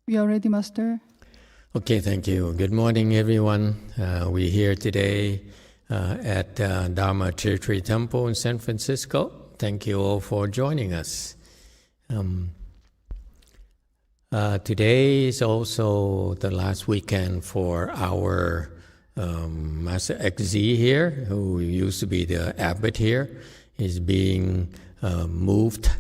We are ready, Master. Okay, thank you. Good morning, everyone. We're here today at Dharma Territory Temple in San Francisco. Thank you all for joining us. Today is also the last weekend for our Master XZ here, who used to be the abbot here, is being moved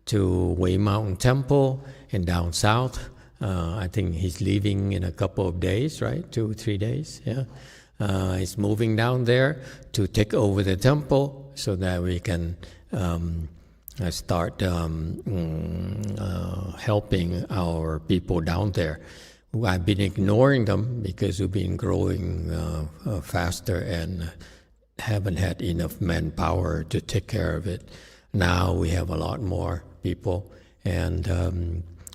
to Wei Mountain Temple in down south. I think he's leaving in a couple of days, right? 2-3 days, yeah. He's moving down there to take over the temple so that we can start helping our people down there. I've been ignoring them because we've been growing faster and haven't had enough manpower to take care of it. Now we have a lot more people, and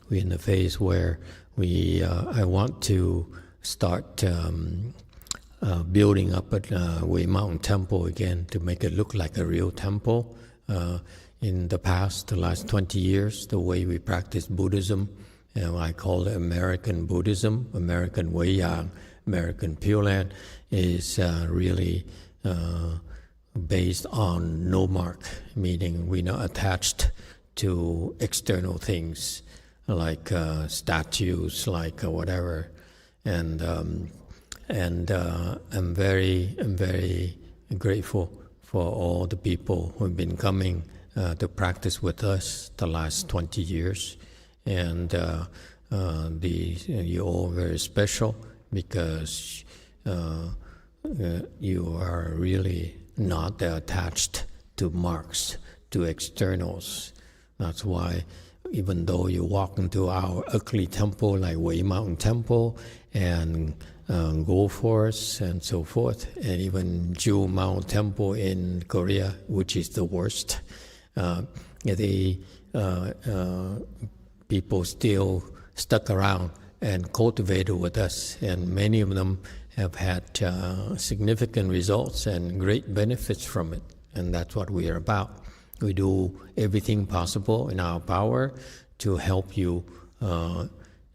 we're in a phase where I want to start building up at Wei Mountain Temple again to make it look like a real temple. In the past, the last 20 years, the way we practice Buddhism, I call it American Buddhism, American Weiyang, American Pureland, is really based on no mark, meaning we're not attached to external things like statues, like whatever. And I'm very grateful for all the people who've been coming to practice with us the last 20 years. And you're all very special because you are really not attached to marks, to externals. That's why even though you walk into our ugly temple like Wei Mountain Temple and Gold Forest and so forth, and even Jewel Mountain Temple in Korea, which is the worst, people still stuck around and cultivated with us, and many of them have had significant results and great benefits from it, and that's what we are about. We do everything possible in our power to help you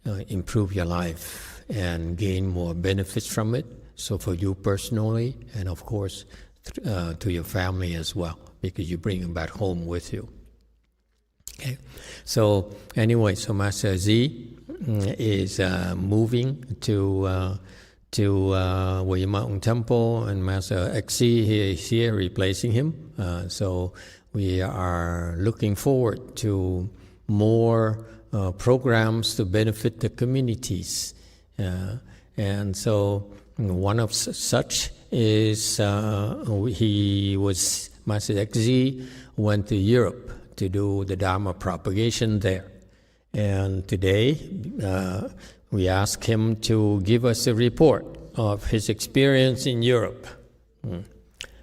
improve your life and gain more benefits from it. So for you personally, and of course to your family as well, because you bring them back home with you. Okay. So anyway, so Master Z is moving to Wei Mountain Temple, and Master XZ is here replacing him. So we are looking forward to more programs to benefit the communities. And so one of such is Master XZ went to Europe to do the Dharma propagation there. And today we asked him to give us a report of his experience in Europe.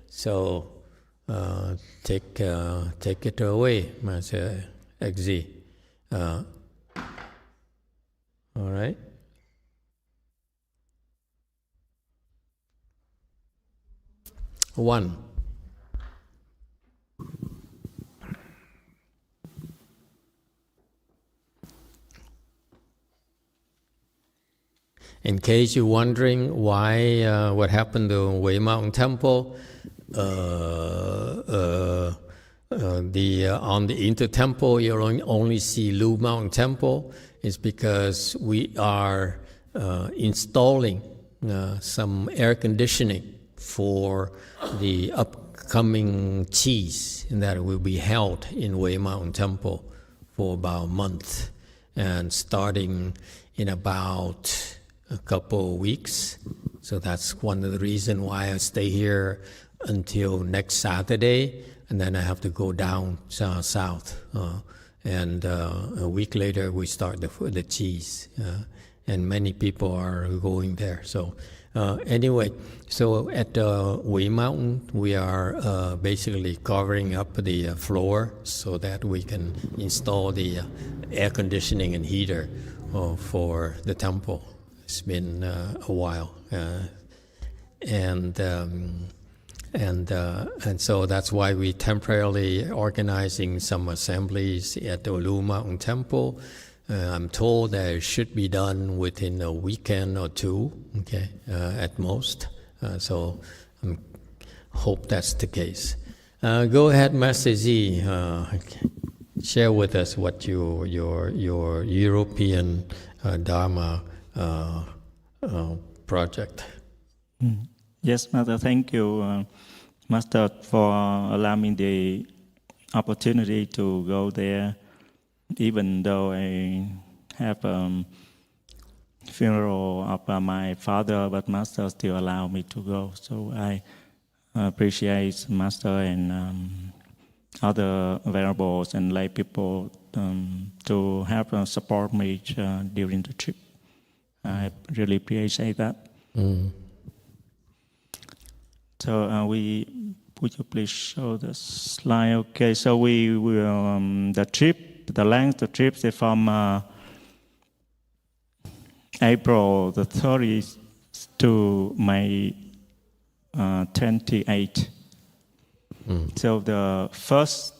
So take it away, Master XZ. All right. One. In case you're wondering why, what happened to Wei Mountain Temple, on the inter-temple you only see Lu Mountain Temple, is because we are installing some air conditioning for the upcoming qis that will be held in Wei Mountain Temple for about a month, and starting in about a couple of weeks. So that's one of the reasons why I stay here until next Saturday, and then I have to go down south. And a week later we start the qis, and many people are going there. So anyway, so at Wei Mountain we are basically covering up the floor so that we can install the air conditioning and heater for the temple. It's been a while, and so that's why we temporarily organizing some assemblies at the Lu Mountain Temple I'm told that it should be done within a weekend or two, okay, at most. So I hope that's the case. Go ahead, Master Z. Share with us what your European Dharma project. Yes, Master. Thank you, Master, for allowing me the opportunity to go there. Even though I have a funeral of my father, but Master still allowed me to go. So I appreciate Master and other variables and lay people to help support me during the trip. I really appreciate that. So would you please show the slide? Okay, so we will the length of the trip is from April the 30th to May 28th. So the first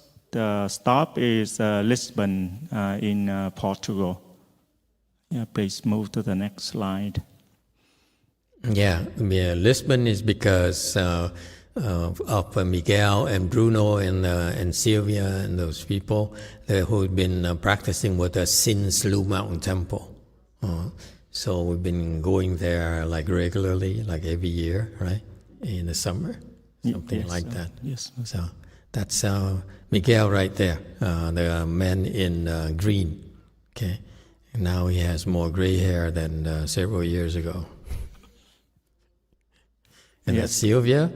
stop is Lisbon in Portugal. Yeah, please move to the next slide. Yeah, Lisbon is because of Miguel and Bruno and Sylvia and those people who've been practicing with us since Blue Mountain Temple. So we've been going there like regularly, like every year, right? In the summer, something like that. Yes. So that's Miguel right there, the man in green. Okay, and now he has more gray hair than several years ago. And that's Sylvia.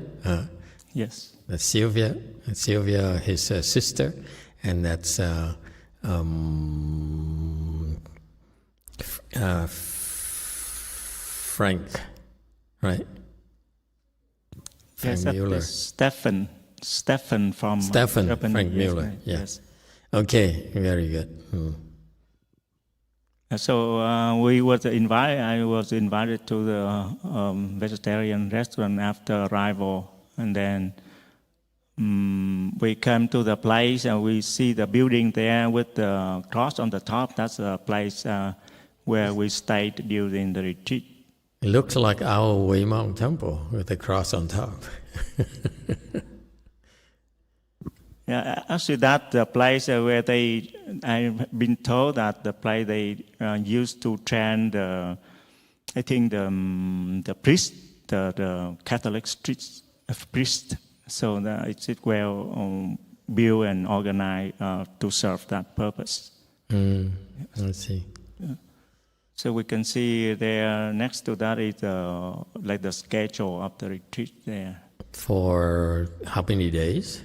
Yes. That's Sylvia. And Sylvia, his sister, and that's Frank, right? Frank Mueller. Stefan from Frank Mueller. Yeah. Yes. Okay. Very good. So I was invited to the vegetarian restaurant after arrival, and then we came to the place and we see the building there with the cross on the top. That's the place where we stayed during the retreat. It looks like our Way Mountain Temple with the cross on top. Yeah, actually, that's the place where I've been told that the place they used to train the priest, the Catholic priest. So it's well built and organized to serve that purpose. Let's see. Yeah. So we can see there next to that is like the schedule of the retreat there. For how many days?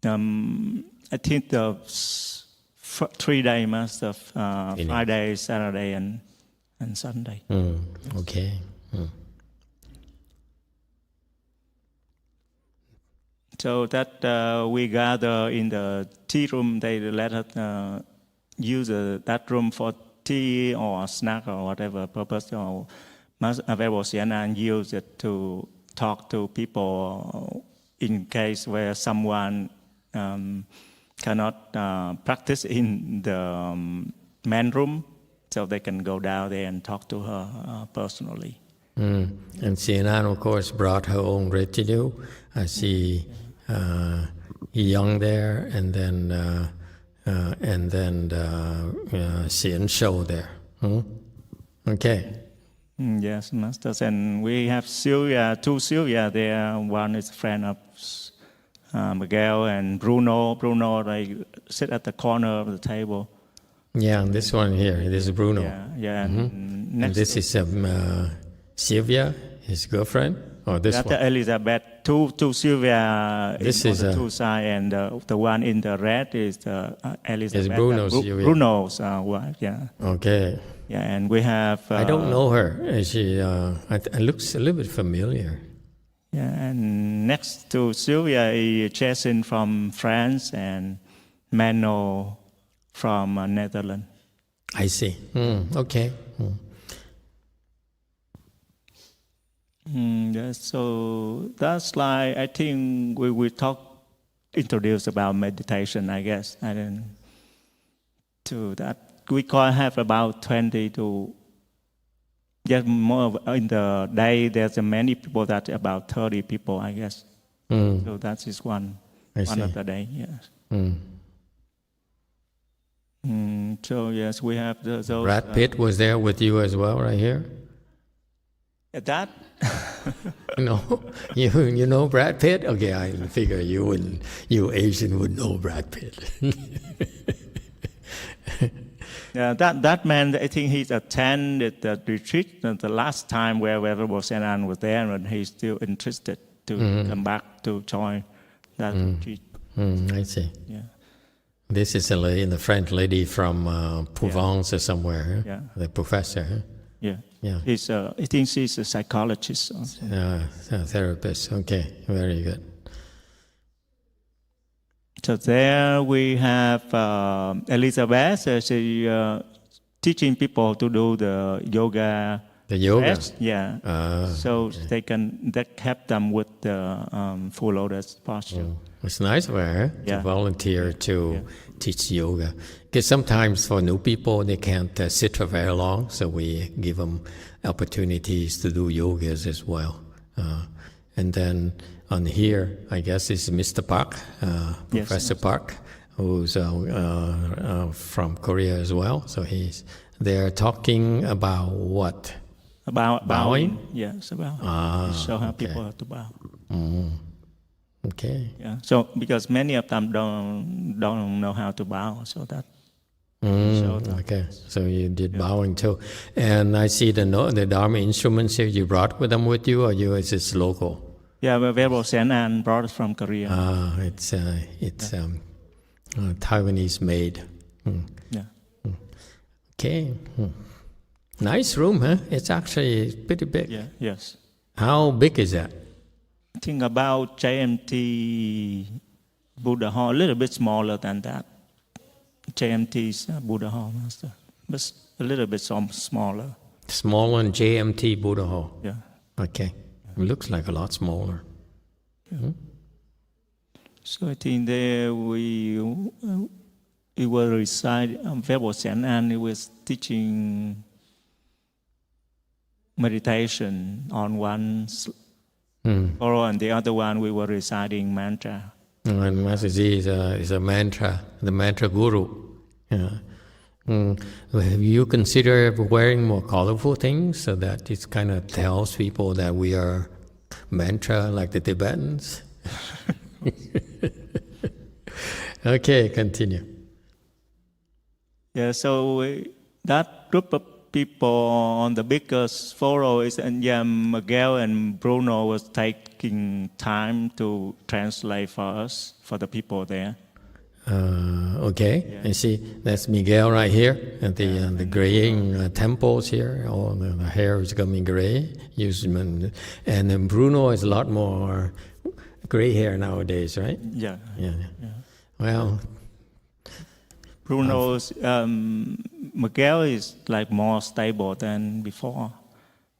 I think the 3 days, Master, Friday, Saturday, and Sunday. Okay. So that we gather in the tea room. They let us use that room for tea or snack or whatever purpose. Or available Sienna and use it to talk to people in case where someone cannot practice in the main room, so they can go down there and talk to her personally. And Sienna, of course, brought her own retinue. She young there, and then Sien Show there. Okay. Yes, Masters, and we have two Sylvia there. One is a friend of Miguel and Bruno. Bruno, they sit at the corner of the table. Yeah, and this one here, this is Bruno. Yeah. And this is Sylvia, his girlfriend. Oh, this That's one. Elizabeth. Two Sylvia this on is the two sides, and the one in the red is Elizabeth. It's Bruno's Sylvia. Bruno's wife. Yeah. Okay. Yeah, and we have. I don't know her. She looks a little bit familiar. Yeah, and next to Sylvia is Jason from France and Mano from Netherlands. I see. Okay. Yes, so that slide, I think we will introduce about meditation, I guess. to that. We can have about 20 to, more in the day. There's many people, that about 30 people, I guess. So that is one of the day. Yes. So yes, we have those. Brad Pitt was there with you as well, right here. That. You know Brad Pitt? Okay, I figure you Asian would know Brad Pitt. Yeah, that man, I think he's attended the retreat the last time where Venerable Saint Anne was there, and he's still interested to come back to join that retreat. I see. Yeah. This is a lady, the French lady from Provence or somewhere. Huh? Yeah. The professor. Huh? Yeah. Yeah. I think she's a psychologist also. A therapist. Okay, very good. So there we have Elizabeth. She teaching people to do the yoga. The yoga? Rest. Yeah. So okay. That help them with the full lotus posture. It's nice of her to volunteer to teach yoga. Because sometimes for new people, they can't sit for very long, so we give them opportunities to do yogas as well. And then on here, I guess is Mr. Park, Professor Park, who's from Korea as well. So they're talking about what? About bowing? Yes, about show how people have to bow. Okay. Yeah. So because many of them don't know how to bow, so that. Okay. So you did bowing too, and I see the Dharma instruments here. You brought them with you, or is this local? Yeah, Venerable Saint Anne brought it from Korea. It's Taiwanese made. Yeah. Okay. Nice room, huh? It's actually pretty big. Yeah. Yes. How big is that? I think about JMT Buddha Hall, a little bit smaller than that. JMT's Buddha Hall, Master, but a little bit smaller. Smaller than JMT Buddha Hall? Yeah. Okay. It looks like a lot smaller. Yeah. So I think there we were reciting, Venerable Saint Anne, he was teaching meditation on one oral, and the other one we were reciting mantra. And Master Z is a mantra, the mantra guru. Yeah. Have you consider wearing more colorful things so that it kind of tells people that we are mantra like the Tibetans? Okay, continue. Yeah, so that group of people on the biggest photo is Miguel and Bruno was taking time to translate for us, for the people there. Okay, yeah. I see. That's Miguel right here, and the graying temples here. All the hair is becoming gray. And then Bruno is a lot more gray hair nowadays, right? Yeah. Well, Bruno's Miguel is like more stable than before,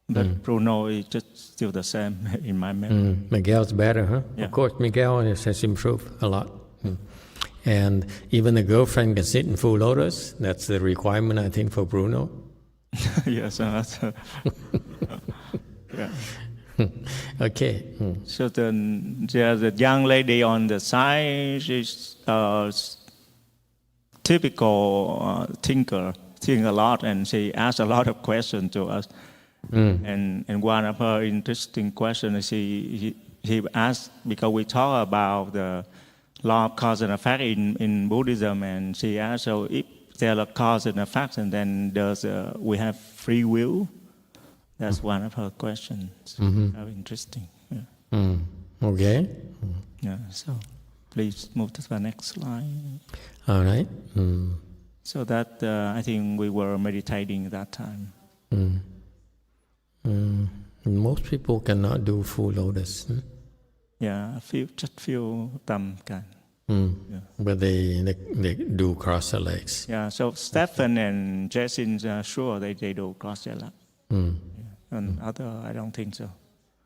but Bruno is just still the same in my memory. Miguel's better, huh? Yeah. Of course, Miguel has improved a lot. And even the girlfriend can sit in full lotus. That's the requirement, I think, for Bruno. Yes, that's yeah. Okay. So there's a young lady on the side. She's typical thinker, think a lot, and she asks a lot of questions to us. And one of her interesting questions, she asked, because we talk about the law of cause and effect in Buddhism, and she asked, so if there are cause and effects, and then we have free will? That's one of her questions. Very interesting. Yeah. Okay. Yeah. So please move to the next slide. All right. So that I think we were meditating at that time. Most people cannot do full lotus. Yeah, just few of them can. Yeah. But they do cross their legs. Yeah, so Stephen and Jason, sure, they do cross their legs. And other, I don't think so.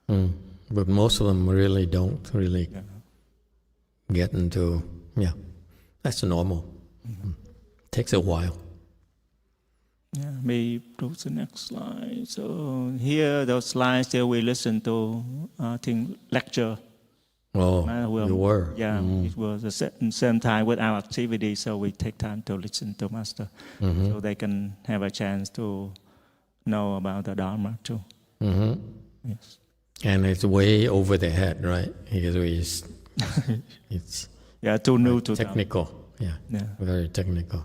But most of them really don't get into, that's normal. Takes a while. Yeah, maybe go to the next slide. So here, those slides there we listen to, I think, lecture. Oh, you were? Yeah, it was the same time with our activity, so we take time to listen to Master, so they can have a chance to know about the Dharma too. Yes. And it's way over their head, right? Because it's too new to technical. Yeah, very technical.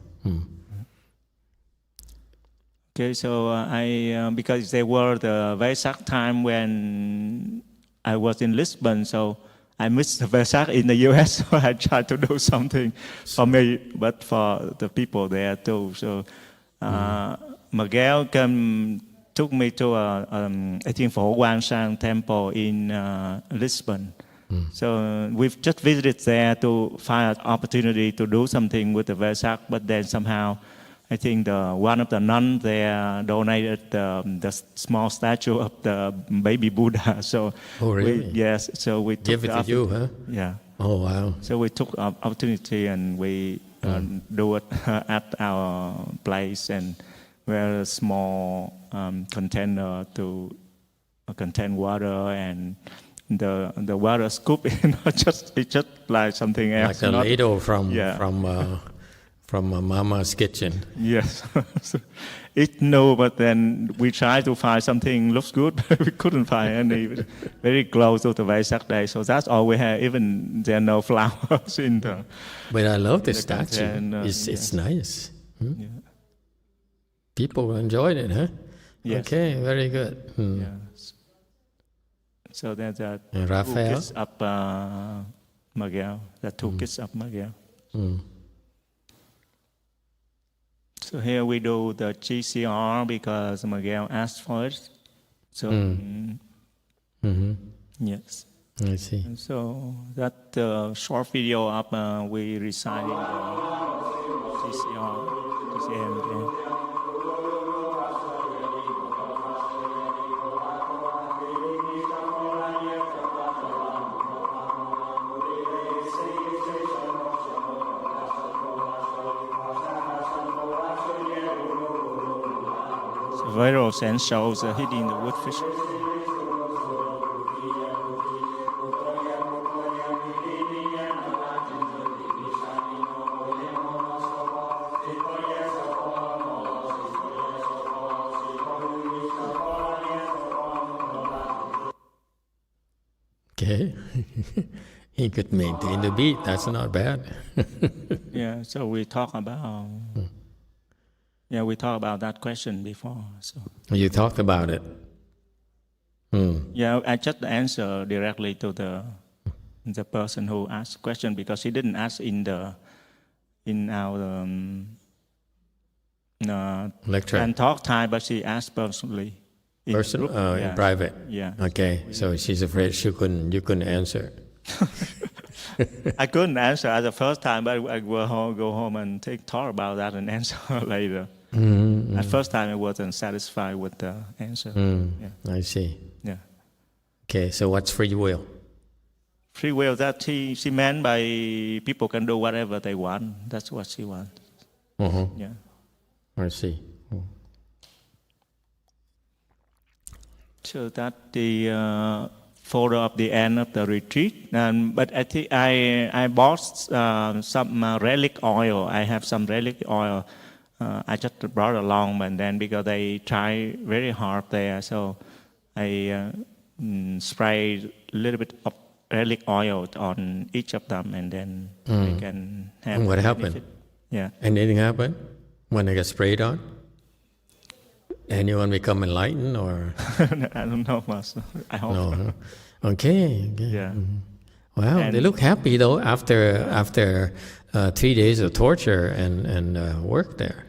Okay, so I because they were the Vesak time when I was in Lisbon, so I missed the Vesak in the US, so I tried to do something for me, but for the people there too. So Miguel took me to I think Phổ temple in Lisbon. So we've just visited there to find an opportunity to do something with the Vesak, but then somehow I think one of the nuns there donated the small statue of the baby Buddha. So really? So we took give it to you, huh? Yeah. Oh wow. So we took the opportunity and we do it at our place, and we're a small container to contain water, and the water scoop it's just like something else. Like a ladle from Mama's kitchen. Yes. It no, but then we tried to find something looks good, but we couldn't find any. Very close to the Vesak day, so that's all we had. Even there are no flowers in the. But I love the statue. It's nice. Yeah. People enjoyed it, huh? Yes. Okay, very good. Yes. So there's two kids up Miguel. The two kids up Miguel. So here we do the GCR because Miguel asked for it. So yes. I see. And so that short video up, we reciting the GCR. Viral sense shows hitting the woodfish. Okay. He could maintain the beat. That's not bad. Yeah, so we talk about... Yeah, we talked about that question before. So. You talked about it. Yeah, I just answer directly to the person who asked the question, because he didn't ask in our lecture and talk time, but she asked personally. In private. Yeah. Okay, so she's afraid you couldn't answer. I couldn't answer at the first time, but I will go home and talk about that and answer later. At first time, I wasn't satisfied with the answer. I see. Yeah. Okay, so what's free will? Free will, that she meant by people can do whatever they want. That's what she wants. Yeah. I see. So that the photo of the end of the retreat. But I think I bought some relic oil. I have some relic oil. I just brought along, and then because they try very hard there, so I sprayed a little bit of relic oil on each of them, and then they can have. And what happened? Yeah. Anything happened when they got sprayed on? Anyone become enlightened, or? I don't know, Master. I hope so. No. Okay. Yeah. Wow, and they look happy though after 3 days of torture and work there.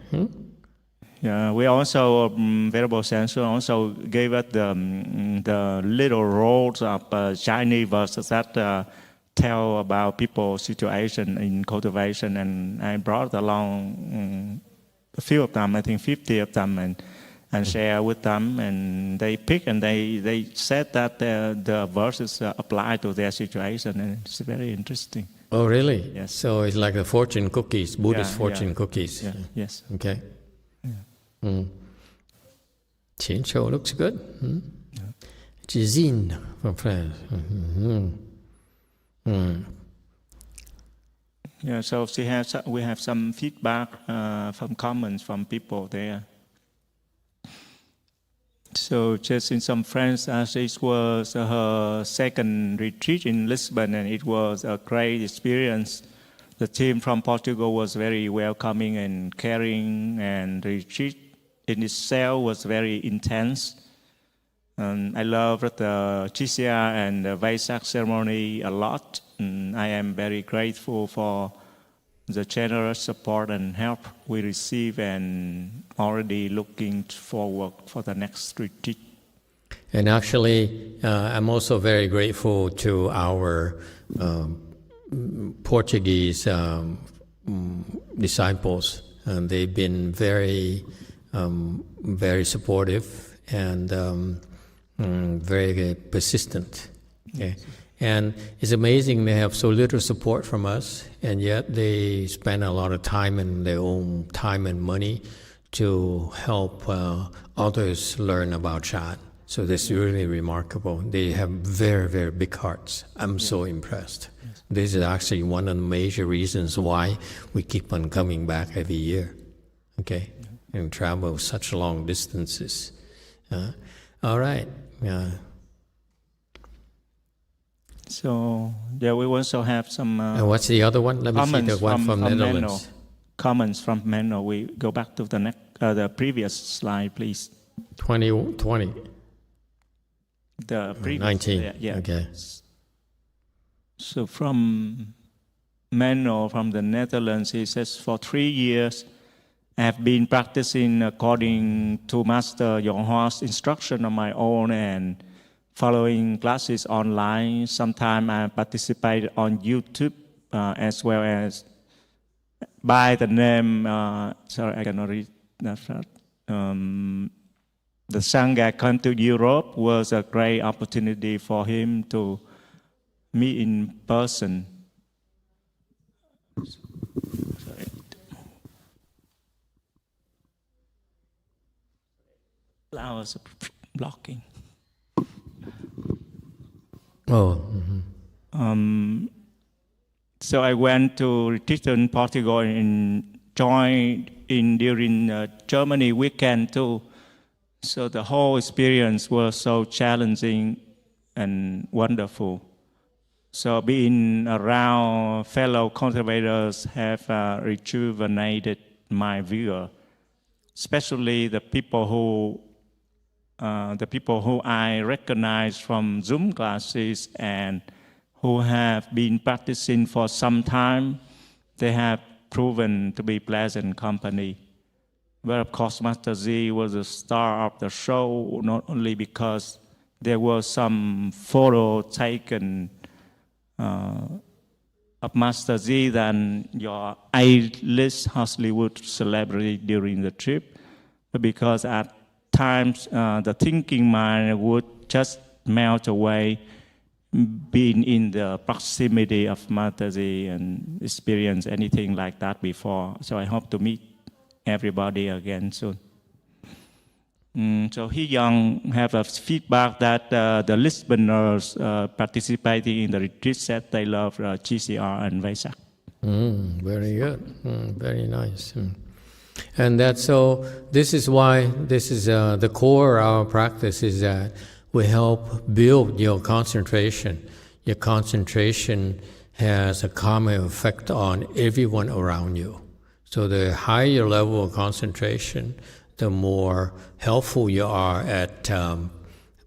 Yeah, we also Venerable Sansu also gave us the little rolls of Chinese verses that tell about people's situation in cultivation, and I brought along a few of them, I think 50 of them, and share with them, and they pick and they said that the verses apply to their situation, and it's very interesting. Oh, really? Yes. So it's like the fortune cookies, Buddhist Yeah, fortune yeah. cookies. Yeah, yes. Okay. Chincho looks good. Gisine from France. Yeah, so we have some feedback from comments from people there. So just in some friends, this was her second retreat in Lisbon, and it was a great experience. The team from Portugal was very welcoming and caring, and the retreat in itself was very intense. I loved the GCR and the Vaisak ceremony a lot. I am very grateful for the generous support and help we receive, and already looking forward for the next retreat. And actually, I'm also very grateful to our Portuguese disciples. And they've been very, very supportive and very persistent. Okay? And it's amazing they have so little support from us, and yet they spend a lot of time and their own time and money to help others learn about Shan. So that's really remarkable. They have very, very big hearts. I'm so impressed. Yes. This is actually one of the major reasons why we keep on coming back every year. Okay? And travel such long distances. All right. So yeah, we also have some. And what's the other one? Let me see the one from Netherlands. Comments from Menno. We go back to the previous slide, please. 2020. The previous 19. Yeah. Okay. So from Menno from the Netherlands, he says, for 3 years, I have been practicing according to Master Yonghua's instruction on my own and following classes online. Sometimes I participate on YouTube as well as by the name, sorry, I cannot read that. The Sangha come to Europe was a great opportunity for him to meet in person. Sorry. Flowers blocking. Oh. So I went to retreat in Portugal and joined in during Germany weekend too. So the whole experience was so challenging and wonderful. So being around fellow cultivators have rejuvenated my view, especially the people who I recognize from Zoom classes and who have been practicing for some time. They have proven to be pleasant company. But of course, Master Z was the star of the show, not only because there was some photo taken of Master Z than your A-list Hollywood celebrity during the trip, but because at times the thinking mind would just melt away, being in the proximity of Master Z and experience anything like that before. So I hope to meet everybody again soon. So He Young have a feedback that the Lisboners participating in the retreat said they love GCR and Vaisak. Very good. Very nice. And that's so. This is why this is the core of our practice is that we help build your concentration. Your concentration has a common effect on everyone around you. So the higher level of concentration, the more helpful you are at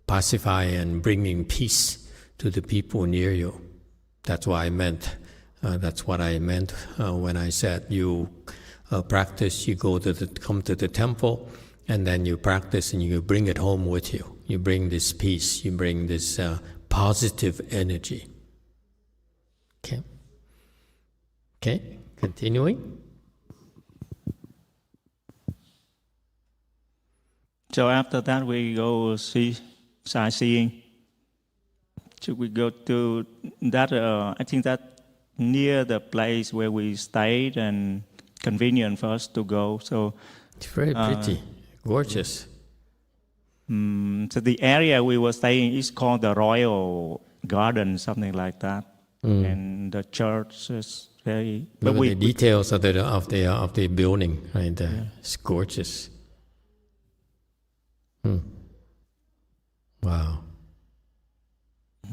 pacifying and bringing peace to the people near you. That's what I meant. When I said you practice, you come to the temple, and then you practice and you bring it home with you. You bring this peace, you bring this positive energy. Okay, continuing. So after that, we go see sightseeing. Should we go to that? I think that near the place where we stayed and convenient for us to go. So It's very pretty, gorgeous. So the area we were staying is called the Royal Garden, something like that. And the church is very. But the details of the building, right there, it's gorgeous. Wow.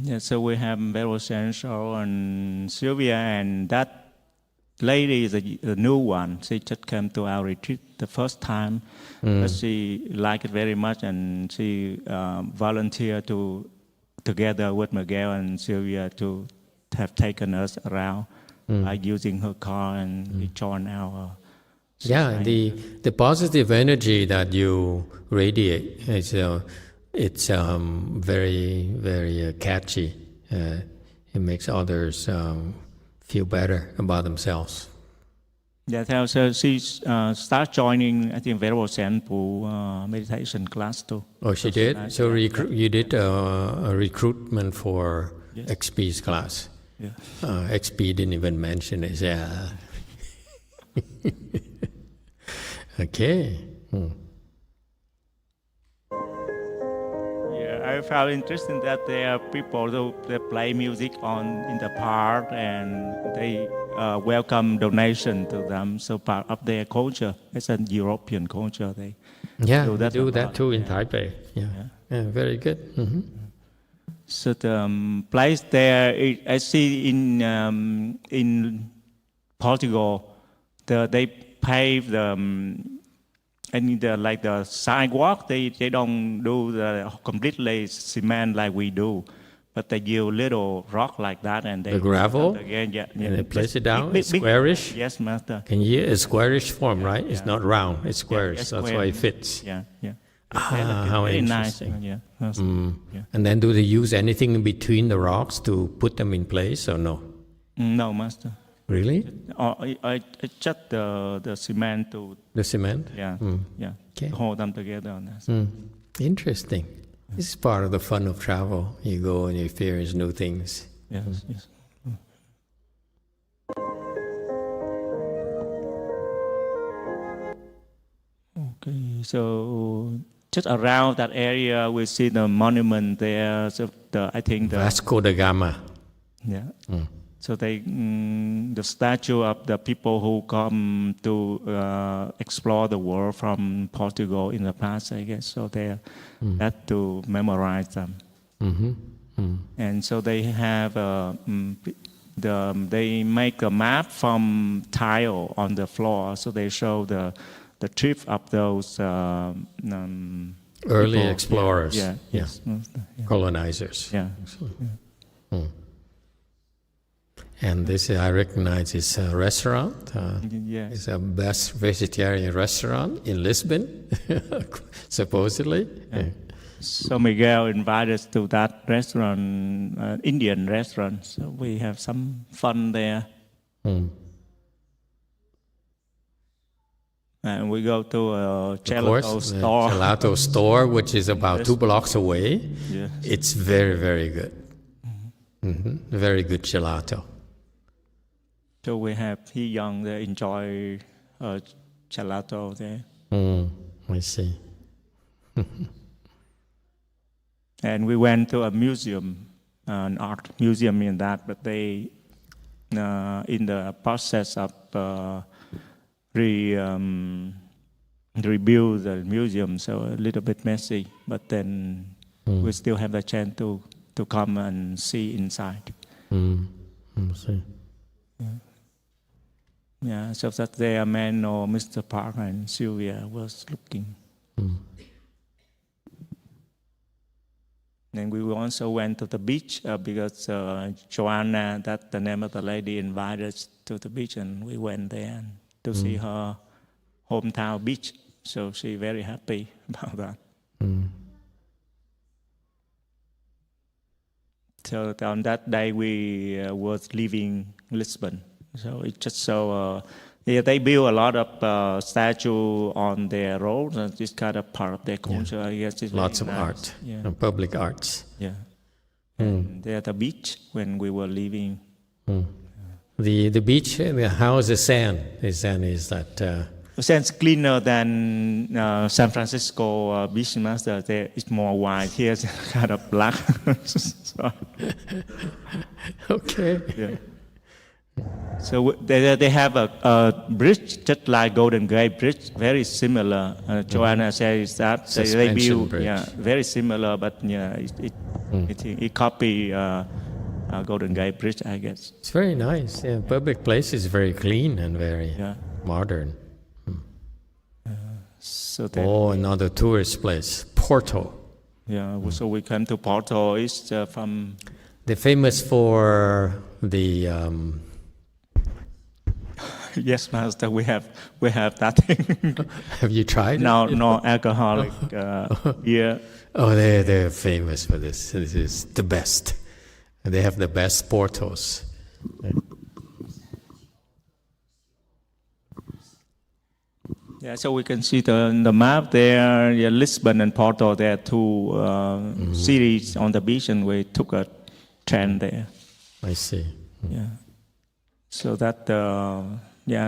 Yeah, so we have Vero Central and Sylvia, and that lady is a new one. She just came to our retreat the first time, but she liked it very much, and she volunteered together with Miguel and Sylvia to have taken us around by using her car, and we joined our. Yeah, the positive energy that you radiate it's very, very catchy. It makes others feel better about themselves. Yeah, so she started joining, I think, Vero Central meditation class too. Oh, she did? So you did a recruitment for XP's class. Yeah. XP didn't even mention it. Yeah. Okay. Yeah, I found interesting that there are people who they play music in the park, and they welcome donation to them. So part of their culture, it's a European culture. They do that too in Taipei. Yeah, very good. So the place there, I see in Portugal, they pave the sidewalk. They don't do the completely cement like we do, but they use little rock like that, and they the gravel again, and they place it down. It's squarish. Yes, master. Can you a squarish form, right? It's not round. It's squarish. It's That's square. why it fits. Yeah. How very interesting. Nice. And then do they use anything in between the rocks to put them in place or no? No, master. Really? I just the cement to. The cement? Yeah. Okay. Hold them together on that. Interesting. This is part of the fun of travel. You go and you experience new things. Yes. Okay, so just around that area, we see the monument there. So I think the Vasco da Gama. Yeah. So the statue of the people who come to explore the world from Portugal in the past, I guess. So they had to memorize them. And so they have they make a map from tile on the floor. So they show the trip of those early people. explorers. Yes. Colonizers. Yeah. And this, I recognize, is a restaurant. Yes. It's the best vegetarian restaurant in Lisbon, supposedly. So Miguel invited us to that restaurant, Indian restaurant. So we have some fun there. And we go to a gelato store. Gelato store, which is about 2 blocks away. Yes. It's very, very good. Very good gelato. So we have young they enjoy gelato there. I see. And we went to a museum, an art museum in that, but they in the process of rebuild the museum, so a little bit messy. But then we still have the chance to come and see inside. I see. Yeah, so that there, Mano, Mr. Park, and Sylvia was looking. Then we also went to the beach because Joanna, that's the name of the lady, invited us to the beach, and we went there to see her hometown beach. So she's very happy about that. So on that day, we was leaving Lisbon. So it's just so, they build a lot of statues on their road. And it's kind of part of their culture, I guess. It's Lots of nice. art, and public arts. Yeah. And they're at the beach when we were leaving. The beach, how is the sand? The sand is that... The sand's cleaner than San Francisco beach, master. There it's more white. Here's kind of black. So, okay. Yeah. So they have a bridge just like Golden Gate Bridge, very similar. Joanna says that they build, very similar, but it copy Golden Gate Bridge, I guess. It's very nice. Yeah, public place is very clean and very modern. So another tourist place, Porto. Yeah, so we come to Porto. It's from... They're famous for the... Yes, master. We have that thing. Have you tried? No alcoholic beer. Oh, they're famous for this. This is the best. They have the best Portos. Yeah, so we can see the map there. Yeah, Lisbon and Porto. There are two cities on the beach, and we took a train there. I see. Yeah. So that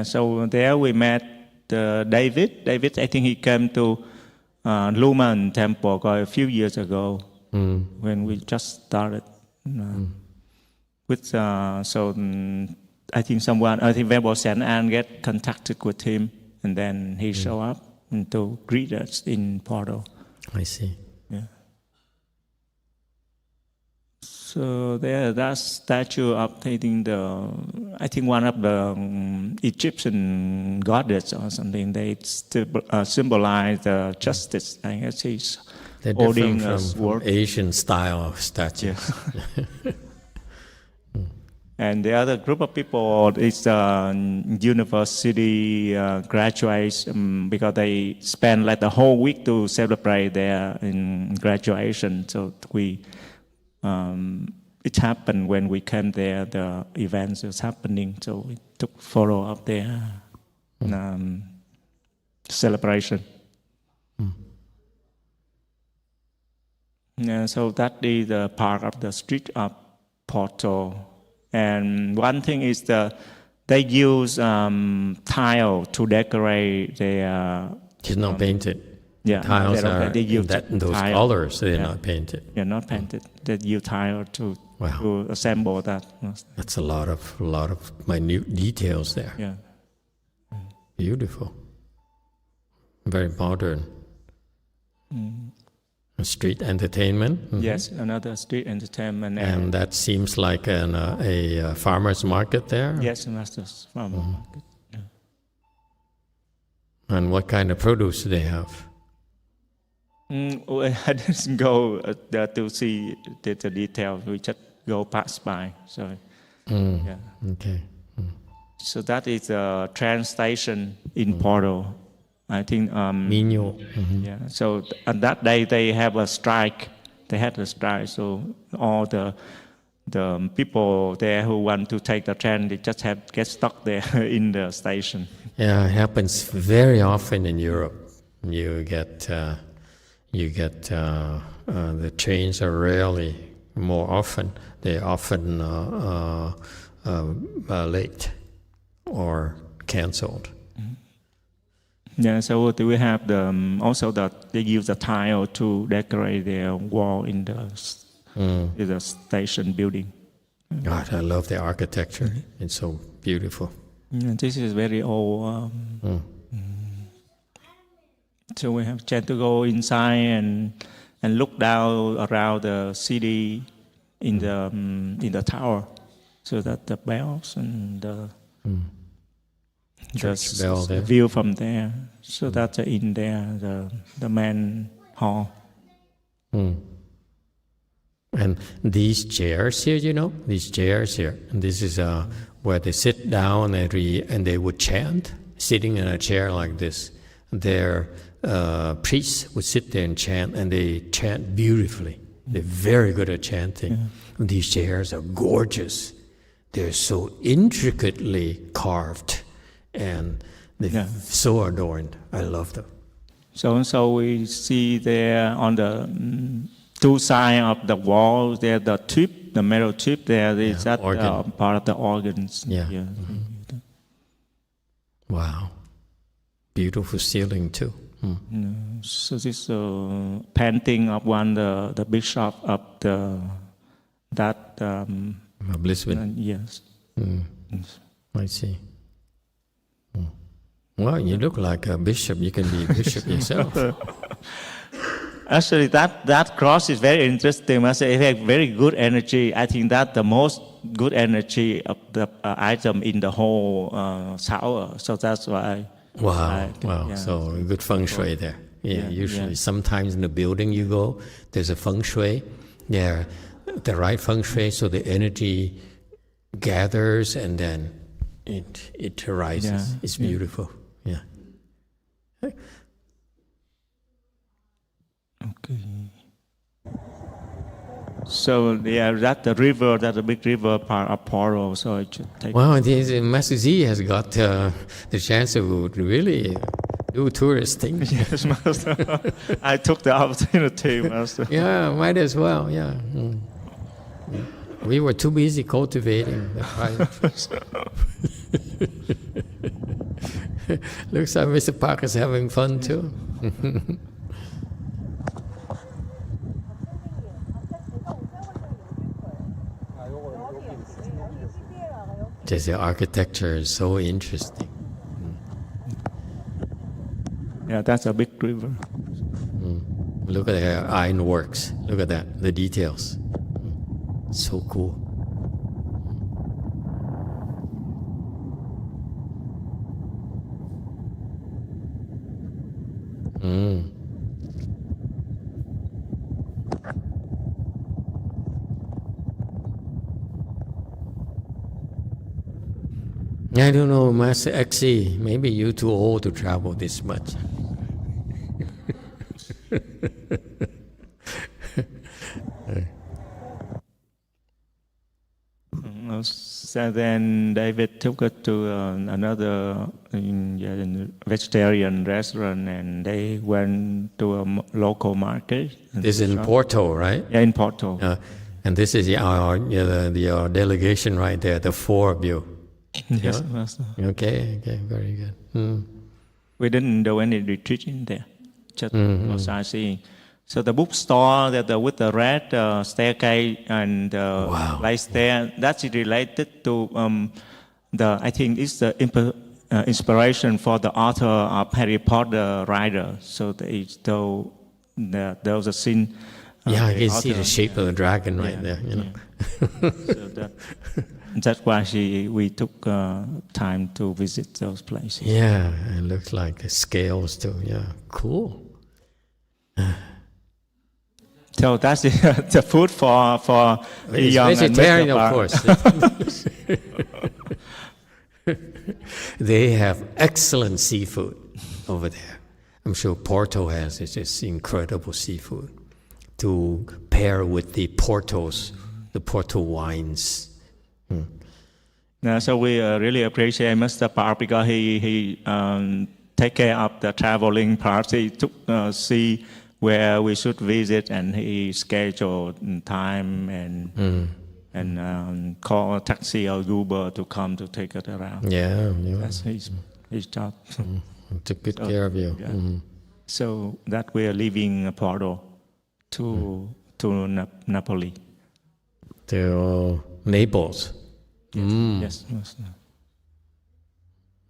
so there we met David. David, I think he came to Lumen Temple a few years ago when we just started. With I think Vebo San An get contacted with him, and then he showed up to greet us in Porto. I see. Yeah. So there, that statue of I think one of the Egyptian goddess or something. They symbolize the justice. I guess he's holding a sword. From Asian style of statues. Yeah. And the other group of people is university graduates because they spend like the whole week to celebrate their graduation. So it happened when we came there. The events was happening, so we took photo of their celebration. So that is the part of the street of Porto. And one thing is they use tile to decorate their... It's not painted. Yeah, tiles are they use those tile. colors. They're not painted. Yeah, not painted. They use tile to assemble that. That's a lot of minute details there. Yeah. Beautiful. Very modern. Street entertainment. Yes, another street entertainment. And that seems like a farmer's market there? Yes, master's farmer's market. Yeah. And what kind of produce do they have? I didn't go there to see the details. We just go pass by. So, yeah. Okay. So that is a train station in Porto. I think Minho. Yeah. So on that day they have a strike. They had a strike. So all the people there who want to take the train, they just get stuck there in the station. Yeah, it happens very often in Europe. You get the trains are rarely more often. They're often late or cancelled. Yeah, so we have they use the tile to decorate their wall in the station building. God, I love the architecture. It's so beautiful. Yeah, this is very old. So we have chance to go inside and look down around the city in the tower, so that the bells and the view from there. So that's in there, the main hall. And these chairs here, these chairs here, and this is where they sit down and they would chant, sitting in a chair like this. Their priests would sit there and chant, and they chant beautifully. They're very good at chanting. Yeah. These chairs are gorgeous. They're so intricately carved, and they're so adorned. I love them. So we see there on the two sides of the wall, there the tube tube, the metal tube there is that part of the organs. Yeah. Wow. Beautiful ceiling too. So this painting of one the bishop of that Blisbane. Yes. I see. Well, you look like a bishop. You can be a bishop yourself. Actually, that cross is very interesting. I say it has very good energy. I think that's the most good energy of the item in the whole tower. So that's why. Wow. Yeah. So good feng shui there. Yeah. Usually, sometimes in the building you go, there's a feng shui. Yeah, the right feng shui, so the energy gathers and then it arises. Yeah. It's beautiful. Yeah. Okay. So that's the river, that's a big river part of Poro. So I should take. Wow, Master Z has got the chance to really do tourist things. Yes, Master. I took the opportunity, Master. Yeah, might as well. Yeah. We were too busy cultivating the fire. Looks like Mr. Parker's having fun too. Just the architecture is so interesting. Yeah, that's a big river. Look at the ironworks. Look at that, the details. So cool. I don't know, Master XC, maybe you're too old to travel this much. So then David took us to another vegetarian restaurant, and they went to a local market. This is in Porto, right? Yeah, in Porto. And this is our delegation right there, the four of you. Yes, Master. Okay, very good. We didn't do any retreat in there, just was sightseeing. So the bookstore with the red staircase and place there, that's related to I think it's the inspiration for the author of Harry Potter writer. So there was a scene. I can see the shape of the dragon right there. You know. So that's why we took time to visit those places. Yeah, it looks like scales too. Yeah, cool. So that's the food for it's young vegetarian, of course. They have excellent seafood over there. I'm sure Porto has just incredible seafood to pair with the Porto wines. So we really appreciate Mr. Park because he take care of the traveling part. He took see where we should visit, and he scheduled time and call a taxi or Uber to come to take it around. Yeah. That's his job. Took good care of you. Yeah. So that we are leaving Porto to Napoli. To Naples. Yes.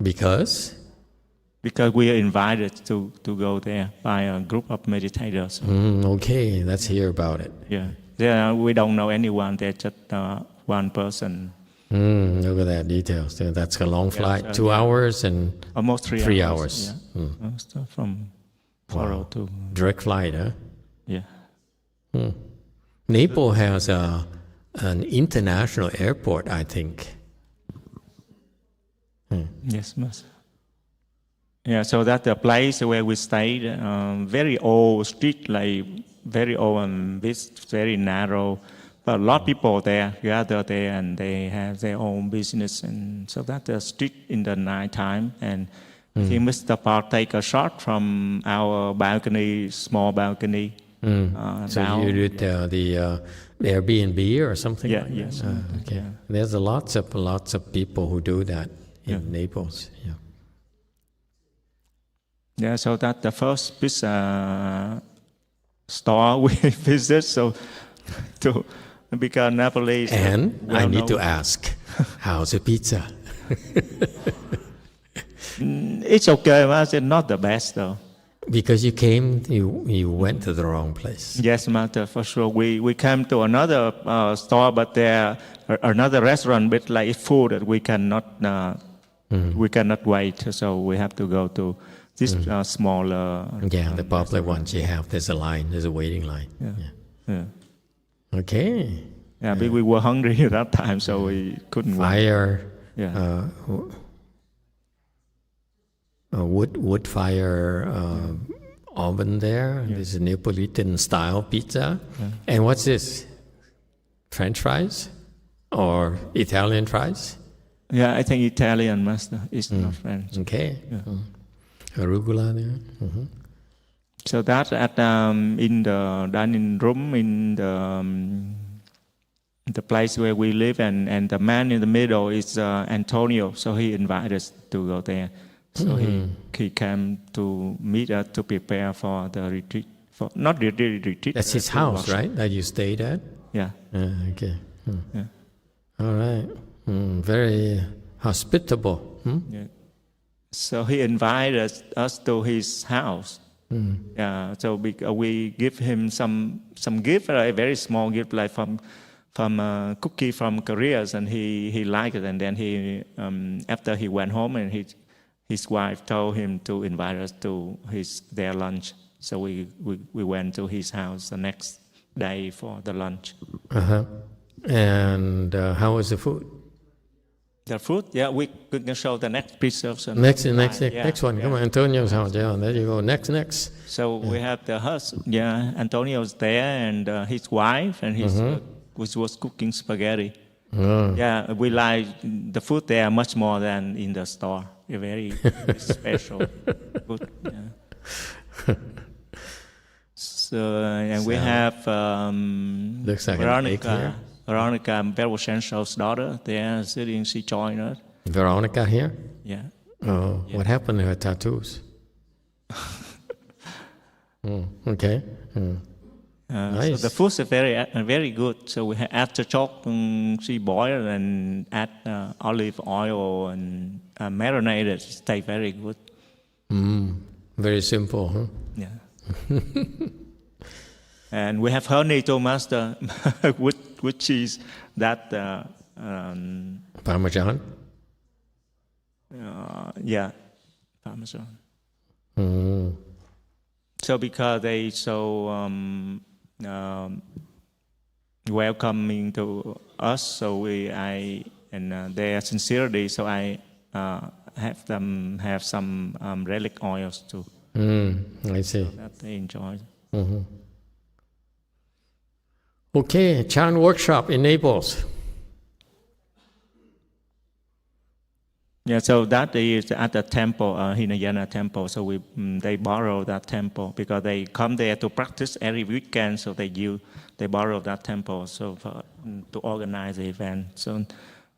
Because we are invited to go there by a group of meditators. Okay, let's hear about it. Yeah, we don't know anyone. There's just one person. Look at that details. That's a long flight, 2 hours and almost 3 hours. Yeah. From Porto to direct flight, huh? Yeah. Naples has an international airport, I think. Yes, Master. Yeah, so that's the place where we stayed. Very old street, like very old and very narrow. But a lot of people there gather there, and they have their own business. And so that's the street in the night time. And I think Mr. Park take a shot from our balcony, small balcony. So down. you did the Airbnb or something? Yeah, like yes. That? Okay. Yeah. There's lots of people who do that in Naples. Yeah. Yeah, so that's the first pizza store we visit. So because Napoli is And I need to well-known. ask, how's the pizza? It's okay, but it's not the best though. Because you went to the wrong place. Yes, Master, for sure. We came to another store, but there another restaurant, but like food that we cannot wait. So we have to go to this smaller. Yeah, the popular ones you have. There's a waiting line. Yeah. Okay. Yeah, but we were hungry at that time, so we couldn't wait. Fire. Yeah. Wood fire oven there. There's a Neapolitan style pizza. And what's this? French fries or Italian fries? Yeah, I think Italian, Master. It's not French. Okay. Arugula there. So that's at in the dining room in the place where we live, and the man in the middle is Antonio. So he invited us to go there. So he came to meet us to prepare for the retreat. Not the retreat. That's his house, right? That you stayed at? Yeah. Okay. Yeah. All right. Very hospitable. Yeah. So he invited us to his house. Yeah. So we give him some gift, a very small gift, like from cookie from Korea, and he liked it. And then he after he went home, and his wife told him to invite us to their lunch. So we went to his house the next day for the lunch. And how was the food? The food, yeah, we can show the next piece of some. Next one. Yeah. Come on, Antonio's house. Yeah, there you go. Next. So we have the husband. Yeah, Antonio's there, and his wife, and his which was cooking spaghetti. Yeah, we like the food there much more than in the store. Very special food. Yeah. So and we have Looks like an egg here. Veronica Beroshenso's daughter there sitting. She joined us. Veronica here? Yeah. Oh, what happened to her tattoos? Okay. Nice. So the food is very good. So we have artichoke, she boiled and add olive oil and marinated. It tastes very good. Very simple, huh? Yeah. And we have honey too, Master, with cheese. That Parmesan? yeah, Parmesan. So because they so welcoming to us, so their sincerity, so I have them have some relic oils too. I see. So that they enjoy. Okay, Chan workshop in Naples. Yeah, so that is at the temple, Hinayana temple. So they borrow that temple because they come there to practice every weekend. So they borrow that temple to organize the event. So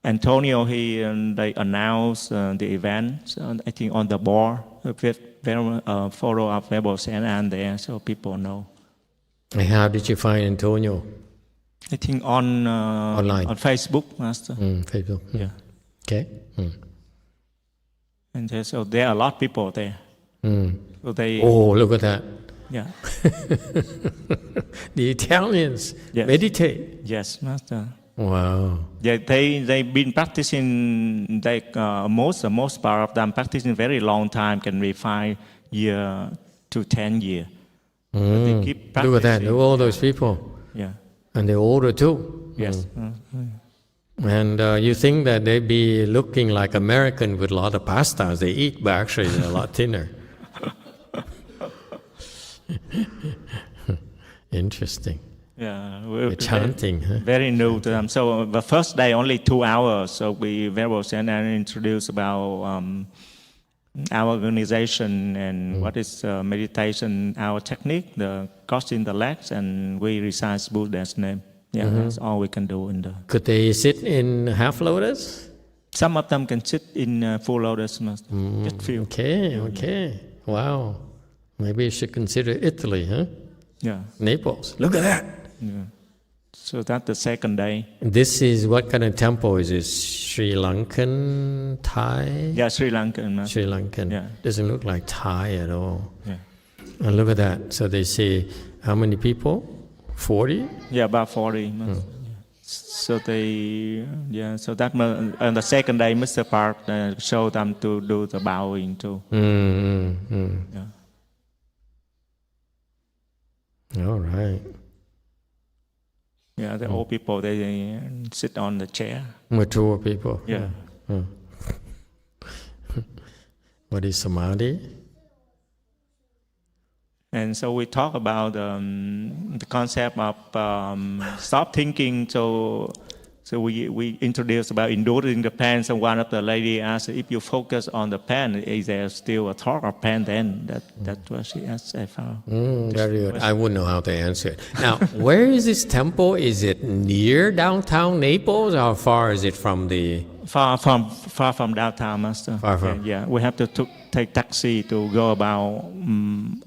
Antonio, they announced the event. So I think on the board with photo of Rebel Saint there, so people know. And how did you find Antonio? I think online on Facebook, Master. Facebook. Yeah. Okay. And so there are a lot of people there. So they. Oh, look at that. Yeah. The Italians meditate. Yes, Master. Wow. Yeah, they've been practicing. Most part of them practicing very long time. Can be 5 years to 10 years. They keep practicing. Look at that. Look at all those people. Yeah. And they're older too. Yes. And you think that they be looking like American with a lot of pastas they eat, but actually they're a lot thinner. Interesting. Yeah, They're chanting. Huh? Very new to them. So the first day only 2 hours. So we very well and introduced about our organization and what is meditation, our technique, the crossing the legs, and we recite Buddha's name. Yeah, that's all we can do in the. Could they sit in half lotus? Some of them can sit in full lotus, Master. Just few. Okay. Wow. Maybe you should consider Italy, huh? Yeah. Naples. Look at that. Yeah. So that's the second day. This is what kind of temple is this? Sri Lankan, Thai? Yeah, Sri Lankan, Master. Sri Lankan. Yeah. Doesn't look like Thai at all. Yeah. And look at that. So they say, how many people? 40? Yeah, about 40. Master. So so that on the second day, Mr. Park showed them to do the bowing too. Yeah. All right. Yeah, the old people, they sit on the chair. Mature people. Yeah. What is samadhi? And so we talk about the concept of stop thinking. So we introduced about enduring the pain. So one of the lady asked, if you focus on the pain, is there still a thought of pain then? That's what she asked, I found. Very good. I wouldn't know how to answer it. Now, where is this temple? Is it near downtown Naples? How far is it from the... Far from downtown, Master. Far from? Yeah, we have to take taxi to go about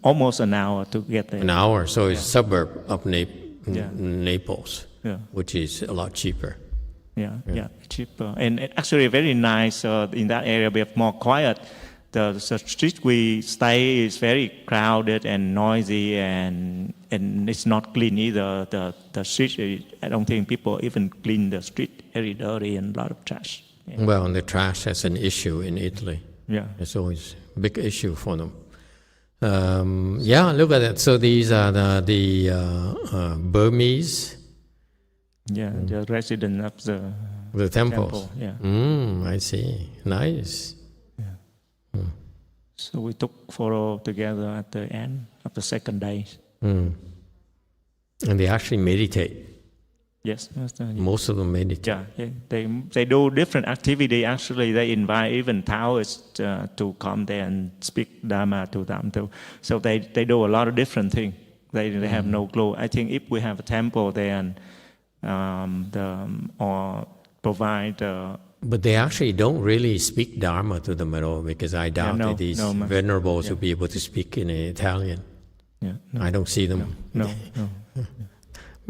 almost an hour to get there. An hour, so it's a suburb of Naples, which is a lot cheaper. Yeah, cheaper. And actually very nice in that area, we have more quiet. The street we stay is very crowded and noisy, and it's not clean either. The street, I don't think people even clean the street. Very dirty and a lot of trash. Yeah. Well, and the trash has an issue in Italy. Yeah. It's always a big issue for them. Look at that. So these are the Burmese. Yeah, the resident of the temples. Temple. Yeah. I see. Nice. Yeah. So we took photo together at the end of the second day. And they actually meditate. Yes, Master. Most of them meditate. Yeah. They do different activity. Actually, they invite even Taoists to come there and speak Dharma to them too. So they do a lot of different things. They have no clue. I think if we have a temple there and or provide. But they actually don't really speak Dharma to them at all, because I doubt that these venerables will be able to speak in Italian. Yeah, I don't see them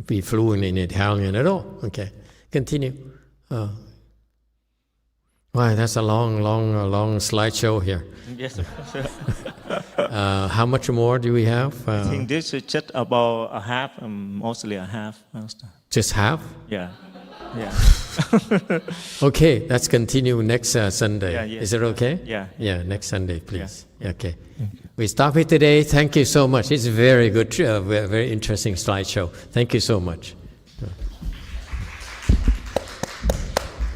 be fluent in Italian at all. Okay, continue. Wow, that's a long slideshow here. Yes. How much more do we have? I think this is just about a half, mostly a half, Master. Just half? Yeah. Okay, let's continue next Sunday. Yeah, Is it okay? Yeah. Next Sunday, please. Yeah. Okay. We stop it today. Thank you so much. It's a very good, very interesting slideshow. Thank you so much.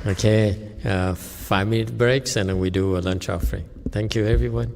Okay, 5-minute breaks and then we do a lunch offering. Thank you, everyone.